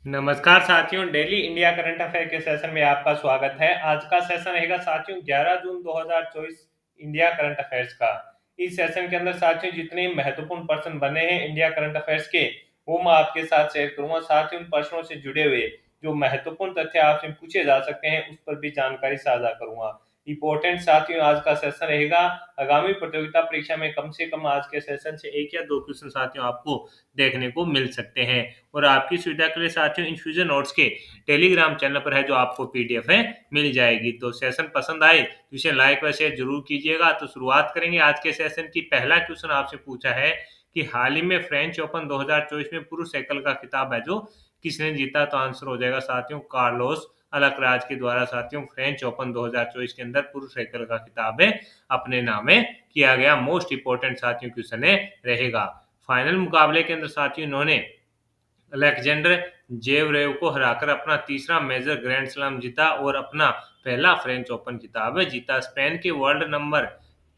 नमस्कार साथियों, daily India current affair के सेशन में आपका स्वागत है। आज का सेशन रहेगा साथियों 11 जून 2024 इंडिया करंट अफेयर्स का। इस सेशन के अंदर साथियों जितने महत्वपूर्ण प्रश्न बने हैं इंडिया करंट अफेयर्स के, वो मैं आपके साथ शेयर करूंगा। साथ ही उन प्रश्नों से जुड़े हुए जो महत्वपूर्ण तथ्य आपसे पूछे जा सकते हैं उस पर भी जानकारी साझा करूंगा। इंपॉर्टेंट साथियों आज का सेशन रहेगा। आगामी प्रतियोगिता परीक्षा में कम से कम आज के सेशन से एक या दो क्वेश्चन साथियों आपको देखने को मिल सकते हैं। और आपकी सुविधा के लिए साथियों इन्फ्यूजन नोट्स के टेलीग्राम चैनल पर है जो आपको पीडीएफ है मिल जाएगी। तो सेशन पसंद आए तो इसे लाइक व शेयर जरूर कीजिएगा। तो शुरुआत करेंगे आज के सेशन की। पहला क्वेश्चन आपसे पूछा है कि हाल ही में फ्रेंच ओपन 2024 में पुरुष एकल का खिताब है जो किसने जीता। तो आंसर हो जाएगा साथियों कार्लोस अलकराज के द्वारा साथियों फ्रेंच ओपन 2024 के अंदर पुरुष एकल का खिताब है अपने नामे किया गया। मोस्ट इंपोर्टेंट साथियों क्वेश्चन है रहेगा। फाइनल मुकाबले के अंदर साथियों इन्होंने अलेक्जेंडर जेवरेव को हराकर अपना तीसरा मेजर ग्रैंड स्लैम जीता और अपना पहला फ्रेंच ओपन खिताब जीता। स्पेन के वर्ल्ड नंबर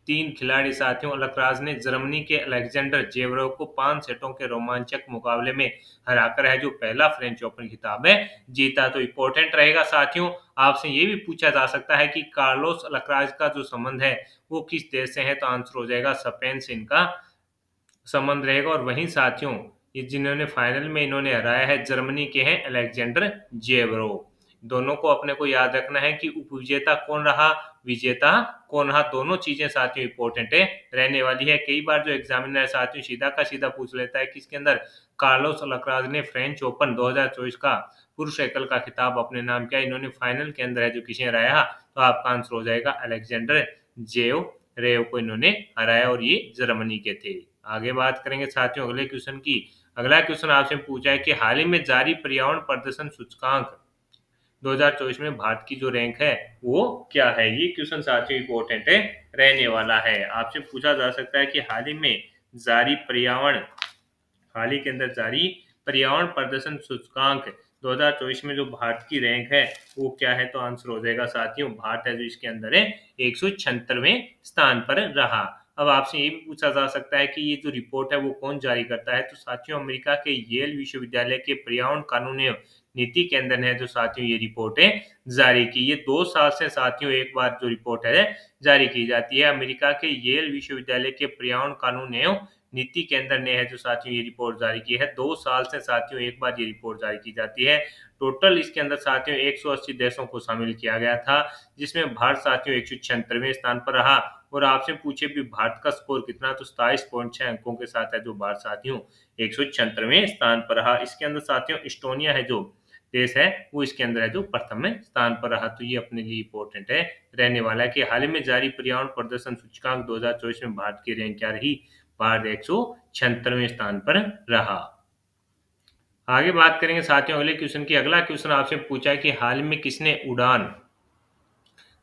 3 खिलाड़ी साथियों अलकराज ने जर्मनी के अलेक्जेंडर जेवरेव को 5 सेटों के रोमांचक मुकाबले में हराकर है जो पहला फ्रेंच ओपन खिताब जीता। तो इंपॉर्टेंट रहेगा साथियों। आपसे ये भी पूछा जा सकता है कि कार्लोस अलकराज का जो संबंध है वो किस देश से है। तो आंसर हो जाएगा स्पेन से इनका संबंध रहेगा। और वहीं साथियों ये जिन्होंने फाइनल में इन्होंने हराया है जर्मनी के हैं अलेक्जेंडर जेवरो। दोनों को अपने को याद रखना है कि उपविजेता कौन रहा, विजेता कौन रहा, दोनों चीजें साथियों इंपॉर्टेंट है रहने वाली है। कई बार जो एग्जामिनर साथियों सीधा का सीधा पूछ लेता है कि इसके अंदर कार्लोस अलकराज ने फ्रेंच ओपन 2024 का पुरुष एकल का खिताब अपने नाम किया, इन्होंने फाइनल के अंदर है जो किसे हराया, तो आपका आंसर हो जाएगा अलेक्जेंडर जेव रेव को इन्होंने हराया और ये जर्मनी के थे। आगे बात करेंगे साथियों अगले क्वेश्चन की। अगला क्वेश्चन आपसे पूछा है कि हाल ही में जारी पर्यावरण प्रदर्शन सूचकांक 2024 में भारत की जो रैंक है वो क्या है। ये क्वेश्चन साथियों इंपॉर्टेंट है रहने वाला है। आपसे पूछा जा सकता है कि जारी पर्यावरण हाल ही के अंदर जारी पर्यावरण प्रदर्शन सूचकांक 2024 में जो भारत की रैंक है वो क्या है। तो आंसर हो जाएगा साथियों भारत है जो इसके अंदर है 176वें स्थान पर रहा। अब आपसे ये भी पूछा जा सकता है कि ये जो रिपोर्ट है वो कौन जारी करता है। तो साथियों अमेरिका के येल विश्वविद्यालय के पर्यावरण कानून एवं नीति केंद्र ने जो साथियों ये रिपोर्टें जारी की। ये 2 साल से साथियों एक बार जो रिपोर्ट है जारी की जाती है। अमेरिका के येल विश्वविद्यालय के पर्यावरण कानून एवं नीति केंद्र ने है जो साथियों ये रिपोर्ट जारी की है। 2 साल से साथियों एक बार ये रिपोर्ट जारी की जाती है। टोटल इसके अंदर साथियों 180 देशों को शामिल किया गया था जिसमें भारत साथियों 176वें स्थान पर रहा। और आपसे पूछे भी भारत का स्कोर कितना, तो 27.6 अंकों के साथ है जो भारत साथियों 176वें स्थान पर रहा। इसके अंदर साथियों इस्टोनिया है जो देश है वो इसके अंदर है जो प्रथम स्थान पर रहा। तो ये अपने लिए इंपॉर्टेंट है रहने वाला है कि हाल ही में जारी पर्यावरण प्रदर्शन सूचकांक 2024 में भारत की रैंक क्या रही। भारत 176वें स्थान पर रहा। आगे बात करेंगे साथियों अगले क्वेश्चन की। अगला क्वेश्चन आपसे पूछा है कि हाल में किसने उड़ान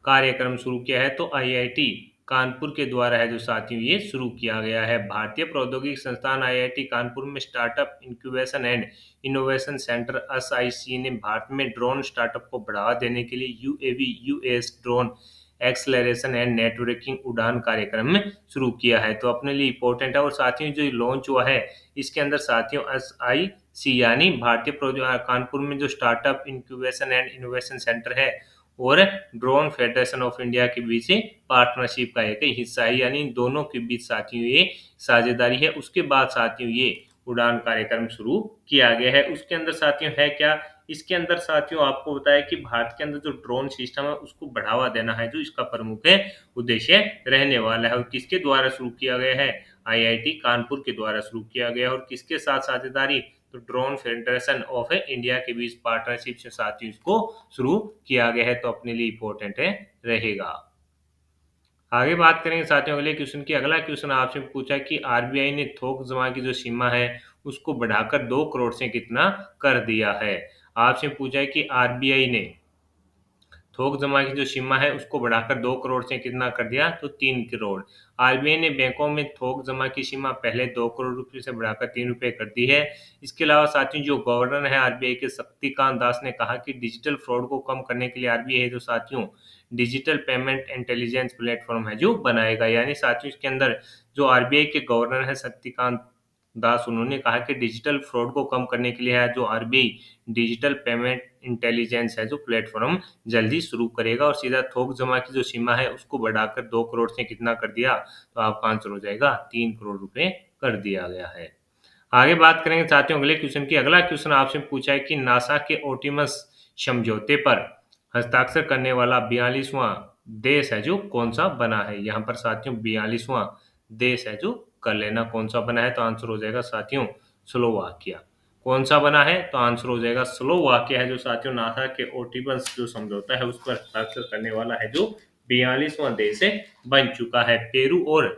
कार्यक्रम शुरू किया है। तो आईआईटी कानपुर के द्वारा है जो साथियों ये शुरू किया गया है। भारतीय प्रौद्योगिकी संस्थान आईआईटी कानपुर में startup incubation and innovation centre SIC ने भारत में ड्रोन स्टार्टअप को बढ़ावा देने के लिए UAV US drone acceleration and networking उड़ान कार्यक्रम में शुरू किया है। तो अपने लिए इंपॉर्टेंट है। और साथियों जो लॉन्च हुआ है इसके अंदर साथियों एसआईसी यानी भारतीय कानपुर में जो startup incubation and innovation centre है और ड्रोन फेडरेशन ऑफ इंडिया के बीच पार्टनरशिप का एक हिस्सा है, यानी दोनों के बीच साथियों ये साझेदारी है। उसके बाद साथियों ये उड़ान कार्यक्रम शुरू किया गया है। उसके अंदर साथियों है क्या, इसके अंदर साथियों आपको बताया कि भारत के अंदर जो ड्रोन सिस्टम है उसको बढ़ावा देना है जो इसका प्रमुख है उद्देश्य रहने वाला है। और किसके द्वारा शुरू किया गया है, आईआईटी कानपुर के द्वारा शुरू किया गया है। और किसके साथ साझेदारी, तो ड्रोन फेडरेशन ऑफ इंडिया के बीच पार्टनरशिप से साथियों इसको शुरू किया गया है। तो अपने लिए इंपॉर्टेंट है रहेगा। आगे बात करेंगे साथियों अगले क्वेश्चन की। अगला क्वेश्चन आपसे पूछा कि आरबीआई ने थोक जमा की जो सीमा है उसको बढ़ाकर 2 करोड़ से कितना कर दिया है। आपसे पूछा है कि आरबीआई ने थोक जमा की जो सीमा है उसको बढ़ाकर 2 करोड़ से कितना कर दिया, तो 3 करोड़। आरबीआई ने बैंकों में थोक जमा की सीमा पहले 2 करोड़ रुपए से बढ़ाकर 3 रुपए कर दी है। इसके अलावा साथियों जो गवर्नर है आरबीआई के शक्तिकांत दास ने कहा कि डिजिटल फ्रॉड को कम करने के लिए आरबीआई है जो साथियों डिजिटल पेमेंट इंटेलिजेंस प्लेटफॉर्म है जो बनाएगा। यानी साथियों इसके अंदर जो आरबीआई के गवर्नर है शक्तिकांत दास उन्होंने कहा कि डिजिटल फ्रॉड को कम करने के लिए है जो आरबीआई डिजिटल पेमेंट इंटेलिजेंस है जो प्लेटफॉर्म जल्दी शुरू करेगा, और सीधा थोक जमा की जो सीमा है उसको बढ़ाकर 2 करोड़ से कितना कर दिया, तो आपका आंसर हो जाएगा 3 करोड़ रुपए कर दिया गया है। आगे बात करेंगे साथियों अगले क्वेश्चन की। अगला क्वेश्चन आपसे पूछा है कि नासा के ओटिमस समझौते पर हस्ताक्षर करने वाला 42वां देश है जो कौन सा बना है। यहाँ पर साथियों 42वां देश है जो कर लेना कौन सा बना है, तो आंसर हो जाएगा साथियों स्लोवाकिया। कौन सा बना है, तो आंसर हो जाएगा स्लोवाकिया है जो साथियों नासा के ओटिमस जो समझौता है उस पर हस्ताक्षर करने वाला है जो 42वां देश है बन चुका है। पेरू और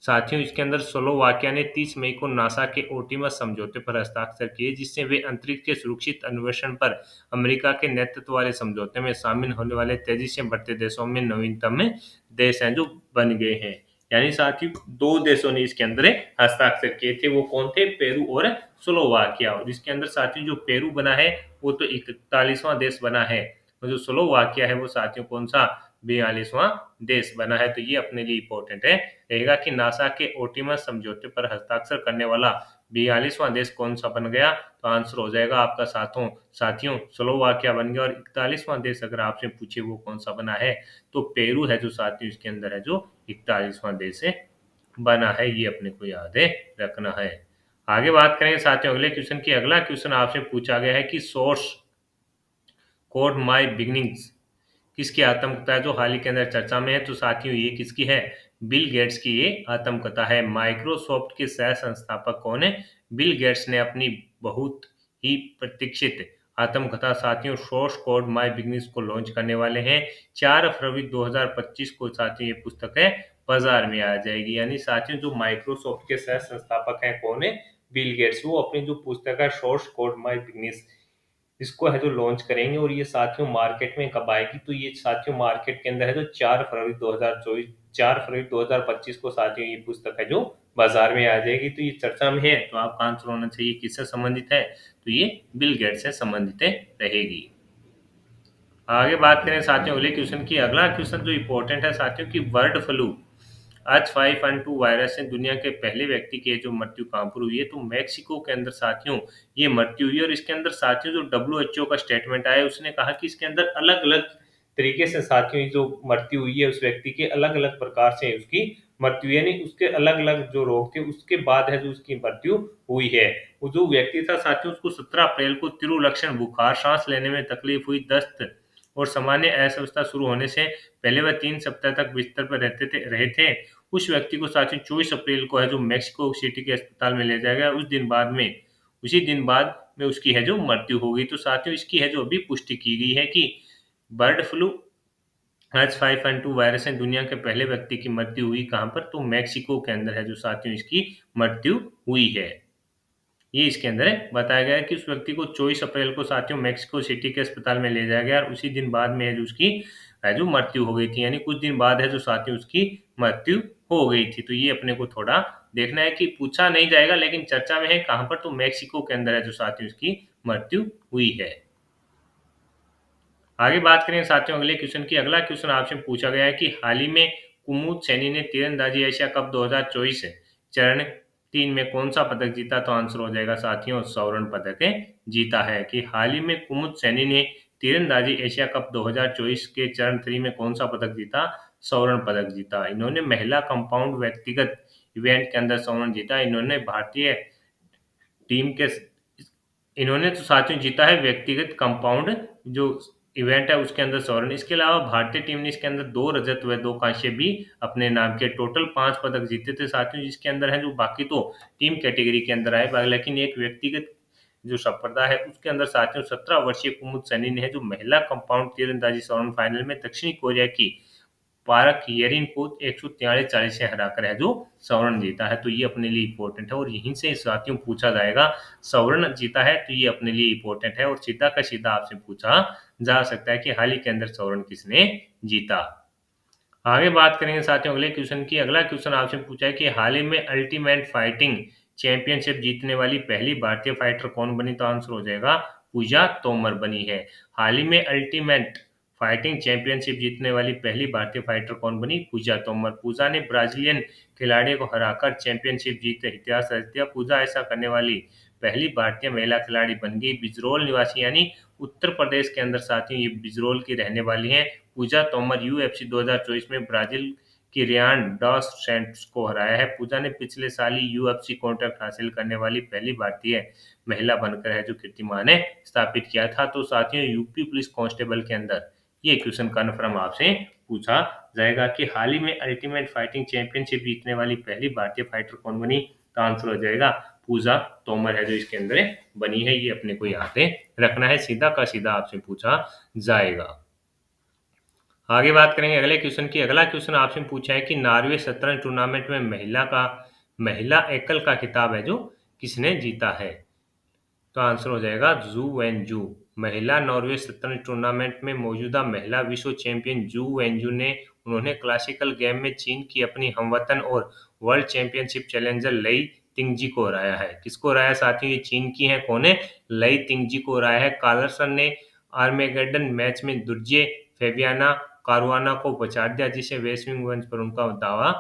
साथियों इसके अंदर स्लोवाकिया ने 30 मई को नासा के ओटिमस समझौते पर हस्ताक्षर किए, जिससे वे अंतरिक्ष के सुरक्षित अन्वेषण पर अमेरिका के नेतृत्व वाले समझौते में शामिल होने वाले तेजी से बढ़ते देशों में नवीनतम देश हैं जो बन गए हैं। यानी साथियों 2 देशों ने इसके अंदर हस्ताक्षर किए थे, वो कौन थे, पेरू और स्लोवाकिया। और इसके अंदर साथियों जो पेरू बना है वो तो 41वां देश बना है, और जो स्लोवाकिया है वो साथियों कौन सा 42वां देश बना है। तो ये अपने लिए इंपॉर्टेंट है रहेगा कि नासा के ओटिमस समझौते पर हस्ताक्षर करने वाला 42वां देश कौन सा बन गया, तो आंसर हो जाएगा आपका साथियों स्लोवाकिया बन गया। और 41वां देश अगर आपसे पूछे वो कौन सा बना है, तो पेरू है जो साथियों इसके अंदर है जो 41वां देश है बना है, ये अपने को याद है रखना है। आगे बात करें साथियों अगले क्वेश्चन की। अगला क्वेश्चन आपसे पूछा गया है कि सोर्स कोड माई बिगनिंग्स किसकी आत्मकथा है जो हाल ही के अंदर चर्चा में है, तो साथियों ये किसकी है, बिल गेट्स की ये आत्मकथा है। माइक्रोसॉफ्ट के सह संस्थापक कौन है, बिल गेट्स ने अपनी बहुत ही प्रतीक्षित आत्मकथा साथियों सोर्स कोड माई बिगनिंग्स को लॉन्च करने वाले हैं। 4 फरवरी 2025 को साथियों ये पुस्तक है बाजार में आ जाएगी। यानी साथियों जो माइक्रोसॉफ्ट के सह संस्थापक हैं कौन है, बिल गेट्स, वो अपनी जो पुस्तक है सोर्स कोड माई बिगनिंग्स इसको है जो लॉन्च करेंगे। और ये साथियों मार्केट में कब आएगी, तो ये साथियों मार्केट के अंदर है जो 4 फरवरी 2025 को साथियों ये पुस्तक है जो बाजार में आ जाएगी। तो ये चर्चा में है, तो आपका आंसर होना चाहिए किससे संबंधित है, तो ये बिल गेट्स से संबंधित रहेगी। आगे बात करें साथियों अगले क्वेश्चन की। अगला क्वेश्चन जो इंपॉर्टेंट है साथियों की बर्ड फ्लू H5N2 वायरस से दुनिया के पहले व्यक्ति की जो मृत्यु कहाँ पर हुई है, तो मैक्सिको के अंदर साथियों ये मृत्यु हुई है। और इसके अंदर साथियों जो WHO का स्टेटमेंट आया उसने कहा कि इसके अंदर अलग अलग तरीके से साथियों ये जो मृत्यु हुई है उस व्यक्ति के अलग अलग प्रकार से उसकी मृत्यु, यानी उसके अलग अलग जो रोग थे उसके बाद है जो उसकी मृत्यु हुई है। वो जो व्यक्ति था साथियों उसको 17 अप्रैल को तीव्र लक्षण बुखार, सांस लेने में तकलीफ हुई, दस्त और सामान्य अस्वस्थता शुरू होने से पहले वह 3 सप्ताह तक बिस्तर पर रहे थे। उस व्यक्ति को साथियों 24 अप्रैल को है जो मेक्सिको सिटी के अस्पताल में ले जाया गया। उसी दिन बाद में उसकी है जो मृत्यु हो गई। तो साथियों इसकी है जो अभी पुष्टि की गई है कि बर्ड फ्लू H5N2 वायरस से दुनिया के पहले व्यक्ति की मृत्यु हुई कहाँ पर, तो मैक्सिको के अंदर है जो साथियों इसकी मृत्यु हुई है। ये इसके अंदर बताया गया है कि उस व्यक्ति को 24 अप्रैल को साथियों मेक्सिको सिटी के अस्पताल में ले जाया गया और उसी दिन बाद में है जो उसकी है जो मृत्यु हो गई थी। यानी कुछ दिन बाद है जो साथियों उसकी मृत्यु हो गई थी। तो ये अपने को थोड़ा देखना है कि पूछा नहीं जाएगा लेकिन चर्चा में है कहाँ पर, तो मैक्सिको के अंदर है जो साथियों उसकी मृत्यु हुई है। आगे बात करें साथियों अगले क्वेश्चन की। अगला क्वेश्चन आपसे पूछा गया है कि हाल ही में कुमुद सैनी ने तीरंदाजी एशिया कप 2024 चरण 3 में कौन सा पदक जीता, तो आंसर हो जाएगा साथियों स्वर्ण पदक जीता है। कि हाल ही में कुमुद सैनी ने तीरंदाजी एशिया कप 2024 के चरण 3 में कौन सा पदक जीता, स्वर्ण पदक जीता। इन्होंने महिला कंपाउंड व्यक्तिगत इवेंट के अंदर स्वर्ण जीता। टीम के इन्होंने तो साथियों जीता है व्यक्तिगत कंपाउंड जो इवेंट है उसके अंदर स्वर्ण। इसके अलावा भारतीय टीम ने इसके अंदर 2 रजत व 2 कांस्य भी अपने नाम के टोटल 5 पदक जीते थे साथियों। जिसके अंदर है जो बाकी तो टीम कैटेगरी के अंदर आए, लेकिन एक व्यक्तिगत जो स्पर्धा है उसके अंदर साथियों 17 वर्षीय कुमुद सैनी ने है जो महिला कंपाउंड तीरंदाजी स्वर्ण फाइनल में दक्षिणी कोरिया की पारक येरिन को 143 से हराकर है जो स्वर्ण जीता है। तो ये अपने लिए इंपॉर्टेंट है और यहीं से साथियों पूछा जाएगा स्वर्ण जीता है, तो ये अपने लिए इंपॉर्टेंट है और सीधा का सीधा आपसे पूछा जा सकता है कि हाल ही के अंदर स्वर्ण किसने जीता। आगे बात करेंगे साथियों अगले क्वेश्चन की। अगला क्वेश्चन आपसे पूछा है कि हाल ही में अल्टीमेट फाइटिंग चैंपियनशिप जीतने वाली पहली भारतीय फाइटर कौन बनी, तो आंसर हो जाएगा पूजा तोमर बनी है। हाल ही में अल्टीमेट फाइटिंग चैंपियनशिप जीतने वाली पहली भारतीय फाइटर कौन बनी? पूजा तोमर। पूजा ने ब्राजीलियन खिलाड़ी को हराकर चैंपियनशिप जीत इतिहास रच दिया। पूजा ऐसा करने वाली पहली भारतीय महिला खिलाड़ी बन गई। बिजरोल निवासी यानी उत्तर प्रदेश के अंदर साथियों ये बिजरोल की रहने वाली हैं। पूजा तोमर यूएफसी 2024 में ब्राजील की रियान डॉस सैंटोस को हराया है। पूजा ने पिछले साल ही यूएफसी कॉन्ट्रैक्ट हासिल करने वाली पहली भारतीय महिला बनकर है जो कीर्तिमान है स्थापित किया था। तो साथियों यूपी पुलिस कांस्टेबल के अंदर ये क्वेश्चन कन्फर्म आपसे पूछा जाएगा कि हाल ही में अल्टीमेट फाइटिंग चैंपियनशिप जीतने वाली पहली भारतीय फाइटर कौन बनी? तो आंसर हो जाएगा पूजा तोमर है जो इसके अंदर बनी है। ये अपने को याद रखना है, सीधा का सीधा आपसे पूछा जाएगा। आगे बात करेंगे अगले क्वेश्चन की। अगला क्वेश्चन आपसे पूछा है कि नॉर्वे शतरंज टूर्नामेंट में महिला एकल का खिताब है जो किसने जीता है? तो आंसर हो जाएगा जू वेनजू। महिला नॉर्वे शतरंज टूर्नामेंट में मौजूदा महिला विश्व चैंपियन जू वेनजू ने उन्होंने क्लासिकल गेम में चीन की अपनी हमवतन और वर्ल्ड चैंपियनशिप चैलेंजर लई तिंगजी को हराया है। किसको हराया साथियों? ये चीन की है, कौन है? लई तिंगजी को हराया है। कार्लसन ने आर्मेगेडन मैच में दुर्जे फेबियाना कारुआना को बचा दिया जिससे वैश्विक मंच पर उनका दावा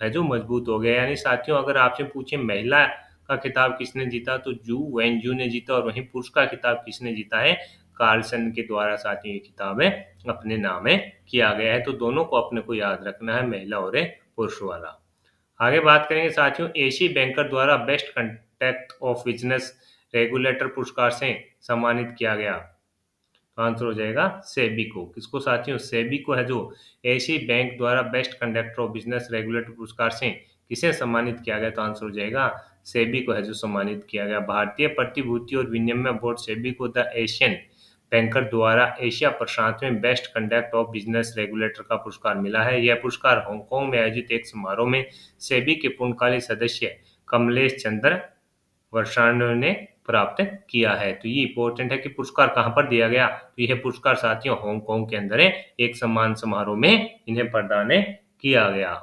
है जो मजबूत हो गया। यानी साथियों अगर आपसे पूछे महिला का खिताब किसने जीता तो जू वेनजू ने जीता, और वहीं पुरुष का खिताब किसने जीता है? कार्लसन के द्वारा साथियों ये खिताब है अपने नाम किया गया है। तो दोनों को अपने को याद रखना है, महिला और पुरुष वाला। आगे बात करेंगे साथियों एशिया बैंकर द्वारा best conduct of business regulator पुरस्कार से सम्मानित किया गया। तो आंसर हो जाएगा सेबी को। किसको साथियों? सेबी को है जो एशिया बैंक द्वारा best conductor of business regulator पुरस्कार से किसे सम्मानित किया गया? तो आंसर हो जाएगा सेबी को है जो सम्मानित किया गया। भारतीय प्रतिभूति और विनिमय बोर्ड सेबी को द एशियन बैंकर द्वारा एशिया प्रशांत में best conduct of business regulator का पुरस्कार मिला है। यह पुरस्कार हांगकांग में आयोजित एक समारोह में सेबी के पूर्णकालिक सदस्य कमलेश चंद्र वर्षाणु ने प्राप्त किया है। तो ये इंपॉर्टेंट है कि पुरस्कार कहाँ पर दिया गया? तो यह पुरस्कार साथियों हांगकांग के अंदर एक सम्मान समारोह में इन्हें प्रदान किया गया।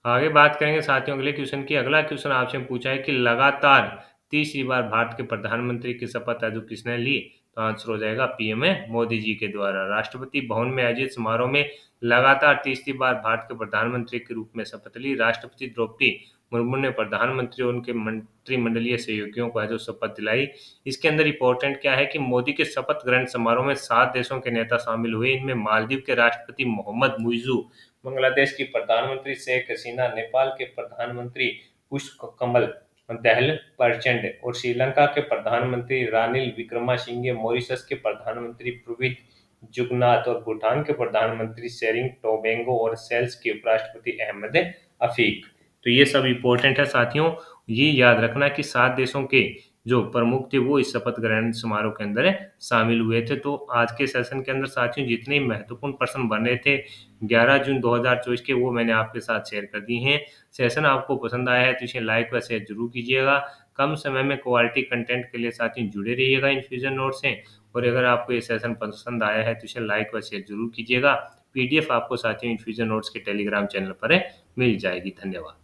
आगे बात करेंगे साथियों अगले क्वेश्चन की। अगला क्वेश्चन आपसे पूछा है कि लगातार तीसरी बार भारत के प्रधानमंत्री की शपथ है जो किसने ली? तो आंसर हो जाएगा पीएम मोदी जी के द्वारा। राष्ट्रपति भवन में आयोजित समारोह में लगातार तीसरी बार भारत के प्रधानमंत्री के रूप में शपथ ली। राष्ट्रपति द्रौपदी मुर्मू ने प्रधानमंत्री और उनके मंत्रिमंडलीय सहयोगियों को है जो शपथ दिलाई। इसके अंदर इंपॉर्टेंट क्या है कि मोदी के शपथ ग्रहण समारोह में 7 देशों के नेता शामिल हुए। इनमें मालदीव के राष्ट्रपति मोहम्मद मुइजू, बांग्लादेश की प्रधानमंत्री शेख हसीना, नेपाल के प्रधानमंत्री पुष्प कमल दहल प्रचंड और श्रीलंका के प्रधानमंत्री रानिल विक्रमासिंघे, मॉरिशस के प्रधानमंत्री प्रविद जुगनाथ और भूटान के प्रधानमंत्री शेरिंग टोबैगो और सेल्स के उपराष्ट्रपति अहमद अफीक। तो ये सब इम्पोर्टेंट है साथियों। ये याद रखना कि 7 देशों के जो प्रमुख थे वो इस शपथ ग्रहण समारोह के अंदर शामिल हुए थे। तो आज के सेशन के अंदर साथियों जितने महत्वपूर्ण प्रश्न बन रहे थे 11 जून 2024 के वो मैंने आपके साथ शेयर कर दिए हैं। सेशन आपको पसंद आया है तो इसे लाइक व शेयर जरूर कीजिएगा। कम समय में क्वालिटी कंटेंट के लिए साथियों जुड़े रहिएगा इन्फ्यूजन नोट से। और अगर आपको ये सेशन पसंद आया है तो इसे लाइक व शेयर जरूर कीजिएगा। पीडीएफ आपको साथियों इन्फ्यूजन नोट्स के टेलीग्राम चैनल पर मिल जाएगी। धन्यवाद।